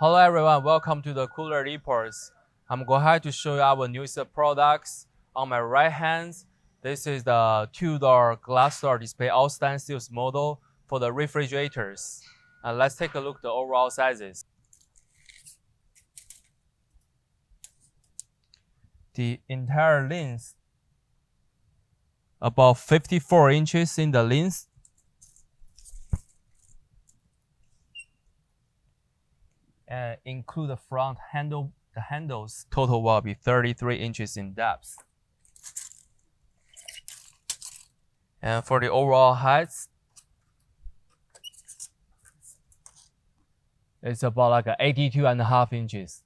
Hello everyone, welcome to the Cooler Reports. I'm going to show you our newest products. On my right hand, this is the two-door glass door display all stainless steel model for the refrigerators. And let's take a look at the overall sizes. The entire length about 54 inches in the length. And include the front handle. The handles total will be 33 inches in depth. And for the overall height, it's about like 82.5 inches.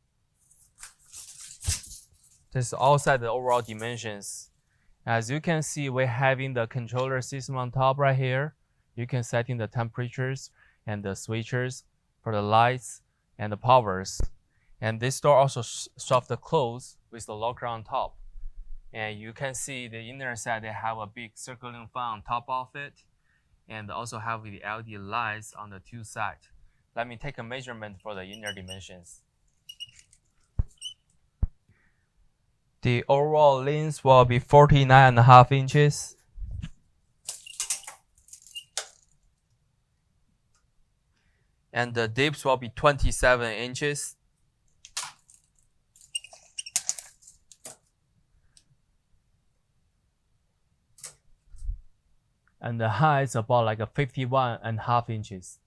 This is outside the overall dimensions. As you can see, we're having the controller system on top right here. You can set in the temperatures and the switches for the lights and the powers. And this door also soft close with the locker on top. And you can see the inner side, they have a big circling fan on top of it. And also have the LED lights on the two sides. Let me take a measurement for the inner dimensions. The overall length will be 49.5 inches. And the depth will be 27 inches. And the height is about like 51.5 inches.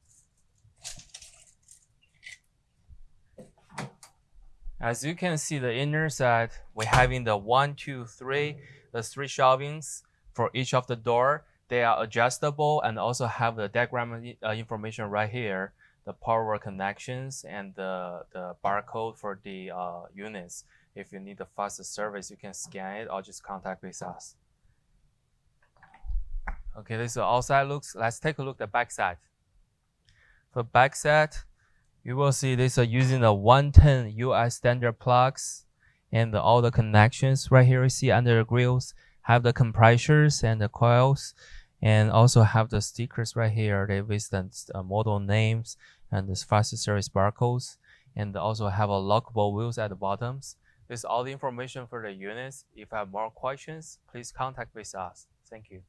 As you can see, the inner side, we're having the 1, 2, 3, the 3 shelvings for each of the door. They are adjustable and also have the diagram information right here, the power connections and the barcode for the units. If you need the faster service, you can scan it or just contact with us. Okay, this is the outside looks. Let's take a look at the back side. For back side, you will see this is using the 110 US standard plugs and all the connections right here. You see under the grills have the compressors and the coils, and also have the stickers right here. They with the model names and this fast service barcodes, and also have a lockable wheels at the bottoms. This is all the information for the units. If you have more questions, please contact with us. Thank you.